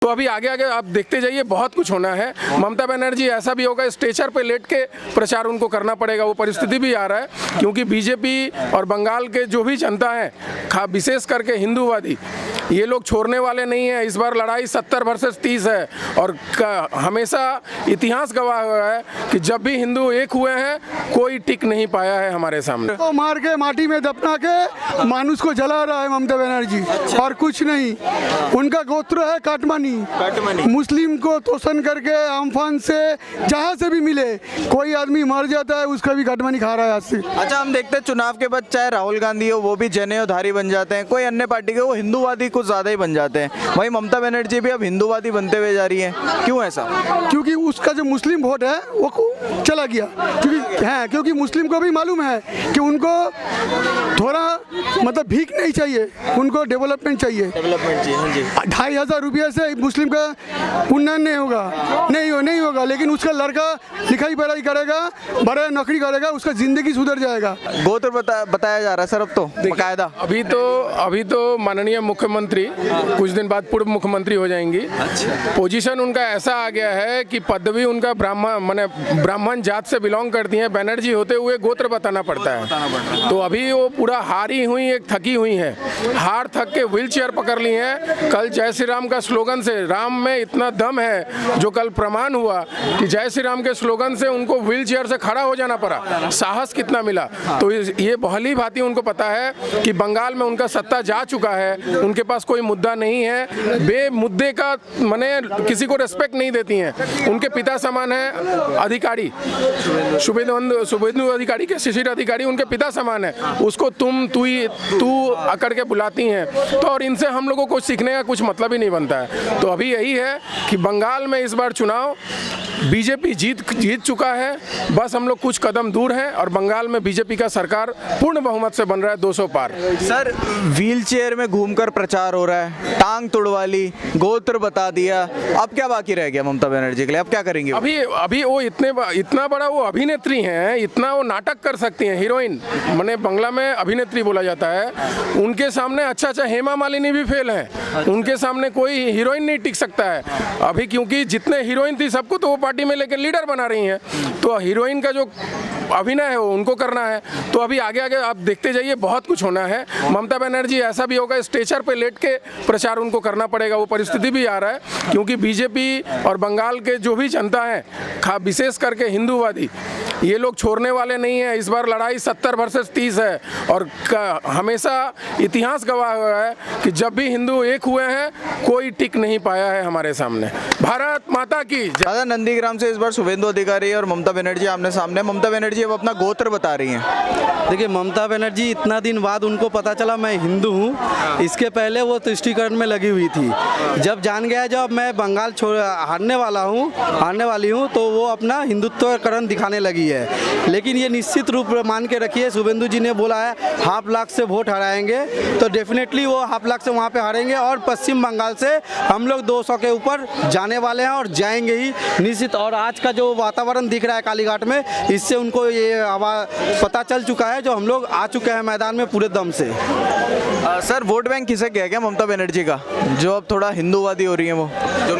तो अभी आगे आगे आप देखते जाइए, बहुत कुछ होना है। ममता बनर्जी ऐसा भी होगा, स्टेचर पे लेट के प्रचार उनको करना पड़ेगा, वो परिस्थिति भी आ रहा है, क्योंकि बीजेपी और बंगाल के जो भी जनता है, विशेष करके हिंदूवादी, ये लोग छोड़ने वाले नहीं हैं। इस बार लड़ाई 70 वर्सेस 30 है और हमेशा इतिहास गवाह हुआ है कि जब भी हिंदू एक हुए हैं, कोई टिक नहीं पाया है हमारे सामने। तो मार के माटी में दफना के मानुष को जला रहा है ममता बनर्जी, और कुछ नहीं। उनका गोत्र है काटमानी। मुस्लिम को तोषण करके अम्फान से जहाँ से भी मिले कोई आदमी मर जाता है, उसका भी काटमानी खा रहा है आज से। अच्छा, हम देखते हैं चुनाव के बाद चाहे राहुल गांधी हो, वो भी जनेऊधारी बन जाते हैं, कोई अन्य पार्टी के वो हिंदूवादी कुछ ज़्यादा ही बन जाते हैं। वहीं ममता बनर्जी भी अब हिंदूवादी बनते हुए जा रही है, क्यों ऐसा? क्योंकि उसका जो मुस्लिम वोट है वो चला गया, क्योंकि मुस्लिम को भी मालूम है कि उनको थोड़ा मतलब भीख नहीं चाहिए, उनको डेवलपमेंट चाहिए। हाँ जी। 2500 रुपये से मुस्लिम का उन्नयन नहीं होगा, लेकिन उसका लड़का लिखाई पढ़ाई करेगा, बड़ा नौकरी करेगा, उसका जिंदगी सुधर जाएगा। गोत्र बताया जा रहा है सर, अब तो बकायदा। अभी तो माननीय मुख्यमंत्री कुछ दिन बाद पूर्व मुख्यमंत्री हो जाएंगी। पोजीशन उनका ऐसा आ गया है कि पदवी उनका ब्राह्मण जात से बिलोंग करती है, बनर्जी होते हुए गोत्र बताना पड़ता है। तो अभी वो पूरा हारी हुई, एक थकी हुई है, हार थक के व्हील चेयर पकड़ ली है। कल जय श्री राम का स्लोगन से, राम में इतना दम है जो कल प्रमाण हुआ कि जय श्री राम के स्लोगन से उनको व्हील चेयर से खड़ा हो जाना पड़ा। साहस कितना मिला। तो ये भली भांति उनको पता है कि बंगाल में उनका सत्ता जा चुका है, उनके पास कोई मुद्दा नहीं है। बेमुद्दे का किसी को रेस्पेक्ट नहीं देती हैं। उनके पिता समान है अधिकारी, शुभेंदु अधिकारी के शिशिर अधिकारी उनके पिता समान है, उसको तू अकड़ के बुलाती हैं। तो और इनसे हम लोगों को सीखने का कुछ मतलब ही नहीं बनता है। तो अभी यही है कि बंगाल में इस बार चुनाव बीजेपी जीत चुका है, बस हम लोग कुछ कदम दूर हैं और बंगाल में बीजेपी का सरकार पूर्ण बहुमत से बन रहा है, 200 पार। सर, व्हील चेयर में घूमकर प्रचार हो रहा है, टांग तुड़वा ली, गोत्र बता दिया, अब क्या बाकी रह गया ममता बनर्जी के लिए? अब क्या करेंगे? अभी वो इतना बड़ा वो अभिनेत्री हैं, इतना वो नाटक कर सकती हैं, हीरोइन, मैंने बंगला में अभिनेत्री बोला जाता है। उनके सामने अच्छा हेमा मालिनी भी फेल है, उनके सामने कोई हीरोइन नहीं टिक सकता है अभी, क्योंकि जितने हीरोइन थी सबको तो वो पार्टी में लेकर लीडर बना रही हैं। तो हीरोइन का जो अभिनय है वो उनको करना है। तो अभी आगे आगे आप देखते जाइए, बहुत कुछ होना है। ममता बनर्जी ऐसा भी होगा, स्टेचर पे लेट के प्रचार उनको करना पड़ेगा, वो परिस्थिति भी आ रहा है, क्योंकि बीजेपी और बंगाल के जो भी जनता है, विशेष करके हिंदूवादी, ये लोग छोड़ने वाले नहीं हैं। इस बार लड़ाई 70 वर्सेस 30 है और हमेशा इतिहास गवाह हुआ है कि जब भी हिंदू एक हुए हैं, कोई टिक नहीं पाया है हमारे सामने। भारत माता की जय। दादा, नंदीग्राम से इस बार शुभेंदु अधिकारी और ममता बनर्जी आमने सामने। ममता बनर्जी अब अपना गोत्र बता रही हैं। देखिए, ममता बनर्जी इतना दिन बाद उनको पता चला मैं हिंदू हूँ। इसके पहले वो तुष्टीकरण में लगी हुई थी। जब जान गया जब मैं बंगाल हारने वाली हूँ, तो वो अपना हिंदुत्वकरण दिखाने लगी है। लेकिन ये निश्चित रूप मान के रखिए, शुभेंदु जी ने बोला है 50 लाख से वोट हराएंगे, तो डेफिनेटली वो 50 लाख से वहाँ पे हारेंगे और पश्चिम बंगाल से हम लोग 200 के ऊपर जाने वाले हैं और जाएंगे ही निश्चित। और आज का जो वातावरण दिख रहा है कालीघाट में, इससे उनको ये पता चल चुका है, जो हम लोग आ चुके हैं मैदान में पूरे दम से। सर, वोट बैंक किसे गया क्या ममता बनर्जी का, जो अब थोड़ा हिंदूवादी हो रही है? वो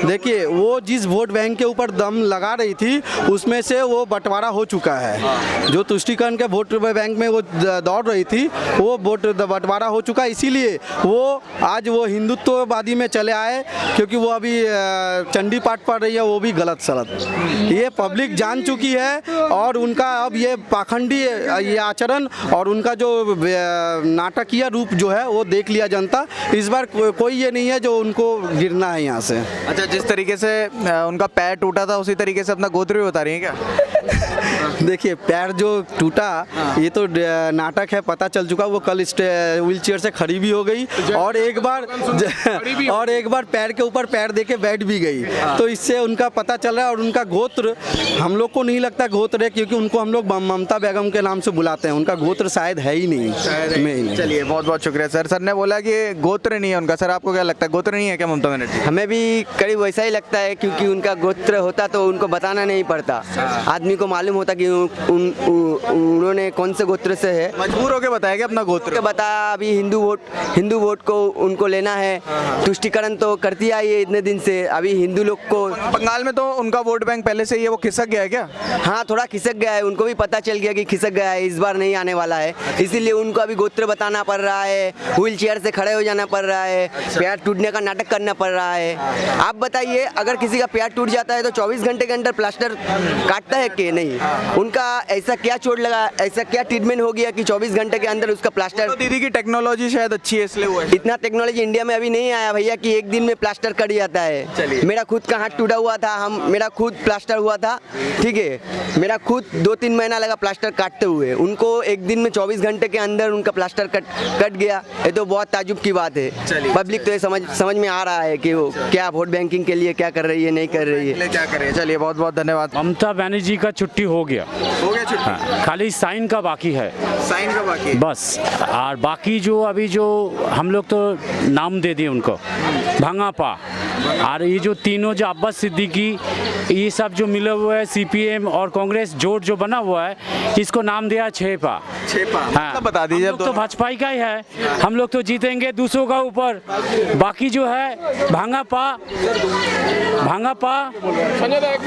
देखिए, वो जिस वोट बैंक के ऊपर दम लगा रही थी, उसमें से वो बंटवारा हो चुका है। जो तुष्टीकरण के वोट बैंक में वो दौड़ रही थी, वो वोट बंटवारा हो चुका है। इसीलिए वो आज वो हिंदुत्ववादी में चले आए, क्योंकि वो अभी चंडी पाठ पढ़ रही है, वो भी गलत सलत। ये पब्लिक जान चुकी है और उनका अब ये पाखंडी ये आचरण और उनका जो नाटकीय रूप जो है वो देख लिया जनता। इस बार कोई ये नहीं है जो उनको गिरना है यहाँ से। अच्छा, जिस तरीके से उनका पैर टूटा था, उसी तरीके से अपना गोत्र भी बता रही है क्या? देखिए, पैर जो टूटा ये तो नाटक है, पता चल चुका। वो कल व्हील चेयर से खड़ी भी हो गई और एक बार पैर के ऊपर पैर देके बैठ भी गई। तो इससे उनका पता चल रहा है। और उनका गोत्र हम लोग को नहीं लगता गोत्र है, क्योंकि उनको हम लोग ममता बेगम के नाम से बुलाते हैं। उनका गोत्र शायद है ही नहीं। चलिए, बहुत बहुत शुक्रिया सर। सर ने बोला कि गोत्र नहीं है उनका। सर आपको क्या लगता है, गोत्र नहीं है क्या ममता बनर्जी? हमें भी करीब वैसा ही लगता है, क्योंकि उनका गोत्र होता तो उनको बताना नहीं पड़ता, आदमी को मालूम होता कि उन्होंने कौन से गोत्र से है। मजबूर होकर बताया कि अपना गोत्र तो बता, अभी हिंदू वोट को उनको लेना है, तुष्टिकरण तो करती आई है इतने दिन से। अभी हिंदू लोग को बंगाल में तो उनका वोट बैंक पहले से ही है, वो खिसक गया है क्या? हाँ, थोड़ा खिसक गया है, उनको भी पता चल गया कि खिसक गया है, इस बार नहीं आने वाला है, इसीलिए उनको अभी गोत्र बताना पड़ रहा है, व्हील चेयर से खड़े हो जाना पड़ रहा है, पैर टूटने का नाटक करना पड़ रहा है। आप बताइए, अगर किसी का पैर टूट जाता है तो 24 घंटे के अंदर प्लास्टर काटता है कि नहीं? उनका ऐसा क्या चोट लगा, ऐसा क्या ट्रीटमेंट हो गया कि 24 घंटे के अंदर उसका प्लास्टर। तो दीदी की टेक्नोलॉजी शायद अच्छी है इसलिए हुआ है। इतना टेक्नोलॉजी इंडिया में अभी नहीं आया भैया कि एक दिन में प्लास्टर कट जाता है। मेरा खुद का हाथ टूटा हुआ था, मेरा खुद प्लास्टर हुआ था, ठीक है, मेरा खुद 2-3 महीना लगा प्लास्टर काटते हुए, उनको एक दिन में 24 घंटे के अंदर उनका प्लास्टर कट गया। ये तो बहुत ताजुब की बात है। पब्लिक तो ये समझ में आ रहा है कि वो क्या वोट बैंकिंग के लिए क्या कर रही है, नहीं कर रही है, क्या करें। चलिए बहुत बहुत धन्यवाद। ममता बनर्जी का छुट्टी हो गया छुट्टी? हाँ, खाली साइन का बाकी है, साइन का बाकी बस। और बाकी जो अभी जो हम लोग तो नाम दे दिए उनको, भांगापा, और ये जो तीनों जो अब्बास सिद्दीकी, ये सब जो मिले हुए है, CPM और कांग्रेस जोड़ जो बना हुआ है, इसको नाम दिया छेपा। हाँ, मतलब बता दीजिए। हम लोग तो भाजपा का ही है, हम लोग तो जीतेंगे दूसरों का ऊपर। बाकी जो है भांगापा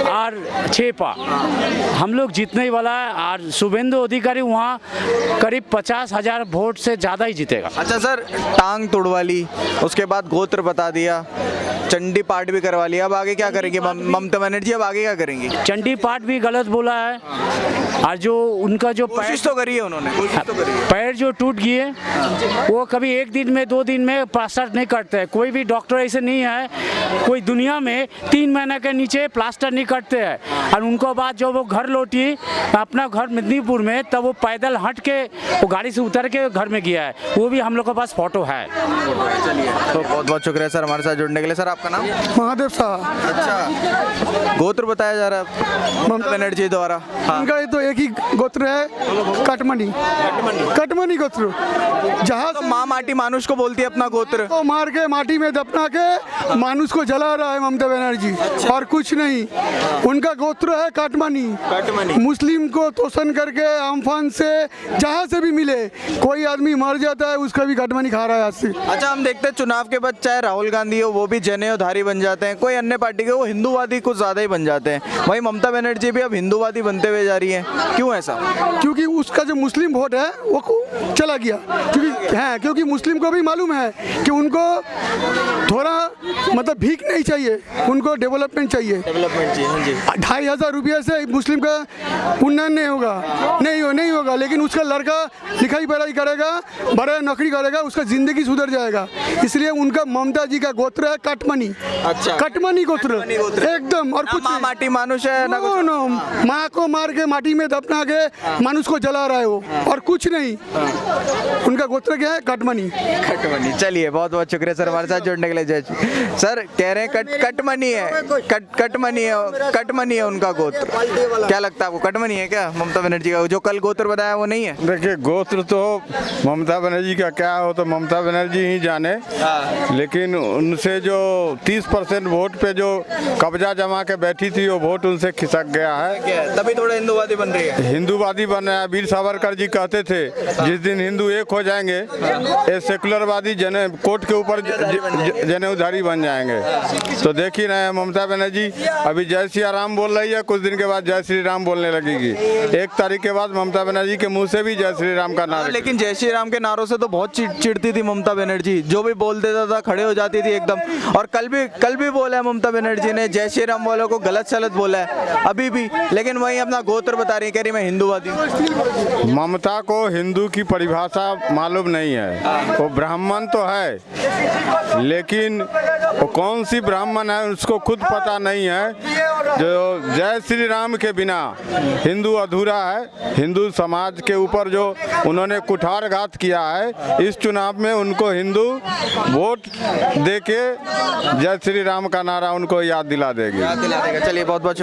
और छेपा, हम लोग जीतने ही वाला है। और शुभेंदु अधिकारी वहाँ करीब 50,000 वोट से ज़्यादा ही जीतेगा। अच्छा सर, टांग तुड़वा ली, उसके बाद गोत्र बता दिया, चंडी पाठ भी करवा लिया, अब आगे क्या करेंगे ममता बनर्जी? अब आगे क्या करेंगी? चंडी पाठ भी गलत बोला है, और जो उनका जो कोशिश तो करी है उन्होंने, कोशिश तो करी है। पैर जो टूट गए, वो कभी एक दिन में 2 दिन में प्लास्टर नहीं करते हैं। कोई भी डॉक्टर ऐसे नहीं है, कोई दुनिया में 3 महीने के नीचे प्लास्टर नहीं करते हैं। और उनको बाद जब वो घर लौटी अपना घर मेदिनीपुर में, तब वो पैदल हट के वो गाड़ी से उतर के घर में गया है, वो भी हम लोग के पास फोटो है। तो बहुत बहुत शुक्रिया सर हमारे साथ जुड़ने के लिए। सर आपका नाम? महादेव साहब। अच्छा, गोत्र बताया जा रहा है ममता बनर्जी द्वारा। हाँ। उनका ये तो एक ही गोत्र है, कटमनी गोत्र, जहाँ तो से माँ माटी मानुष को बोलती है अपना गोत्र। को मार के माटी में दफना के मानुष को जला रहा है ममता बनर्जी, और कुछ नहीं। उनका गोत्र है काटमानी। मुस्लिम को तोषण करके अम्फान से जहाँ से भी मिले कोई आदमी मर जाता है, उसका भी काटमानी खा रहा है आज से। अच्छा, हम देखते हैं चुनाव के बाद चाहे राहुल गांधी हो, वो भी जनेऊधारी बन जाते हैं, कोई अन्य पार्टी के वो हिंदूवादी कुछ ज्यादा ही बन जाते हैं। वहीं ममता बनर्जी भी अब हिंदूवादी बनते हुए जा रही है, क्यों ऐसा? क्योंकि उसका जो मुस्लिम वोट है वो चला गया, क्योंकि मुस्लिम को भी मालूम है कि उनको थोड़ा मतलब भीख नहीं चाहिए, उनको डेवलपमेंट चाहिए। 2,500 रुपये से मुस्लिम का उन्नयन नहीं होगा, लेकिन उसका लड़का लिखाई पढ़ाई करेगा, बड़ा नौकरी करेगा, उसका जिंदगी सुधर जाएगा। इसलिए उनका ममता जी का गोत्र है कटमनी। अच्छा, कटमनी गोत्र एकदम, और कुछ माटी मानुष है ना, माँ को मार के माटी में दफना के मानुष को जला रहा है वो, और कुछ नहीं। उनका गोत्र क्या है? कटमनी। चलिए बहुत बहुत शुक्रिया सर हमारे साथ जुड़ने के लिए। जज सर कह रहे हैं कटमनी है उनका गोत्र। क्या लगता है आपको, कटमनी है क्या ममता बनर्जी का? जो कल गोत्र बताया वो नहीं है? देखिए, गोत्र तो ममता बनर्जी का क्या हो तो ममता बनर्जी ही जाने, लेकिन उनसे जो 30% वोट पे जो कब्जा जमा के बैठी थी, वो वोट उनसे खिसक गया है, तभी थोड़ा हिंदूवादी बन रही है। हिंदूवादी बन रहा है। वीर सावरकर जी कहते थे, जिस दिन हिंदू एक हो जाएंगे, ये सेकुलरवादी कोर्ट के ऊपर जनेऊधारी बन जाएंगे। तो देख ही रहे हैं, ममता बनर्जी अभी जय श्री राम बोल रही है, कुछ दिन के बाद जय श्री राम बोलने लगेगी। 1 तारीख के बाद ममता बनर्जी के मुंह से भी जय श्री राम का नारा। लेकिन जय श्री राम के नारों से तो बहुत चिढ़ती थी ममता बनर्जी, जो भी बोल देता था खड़े हो जाती थी एकदम। और कल भी बोला है ममता बनर्जी ने, जय श्री राम वालों को गलत सलत बोला है अभी भी, लेकिन वही अपना गोत्र बता रही है, कह रही मैं हिंदूवादी हूं। ममता को हिंदू की परिभाषा मालूम नहीं है, वो ब्राह्मण तो है, लेकिन वो कौन सी ब्राह्मण है उसको खुद पता नहीं है। जो जय श्री राम के बिना हिंदू अधूरा है। हिंदू समाज के ऊपर जो उन्होंने कुठारघात किया है, इस चुनाव में उनको हिंदू वोट देके जय श्री राम का नारा उनको याद दिला देगी। चलिए बहुत बहुत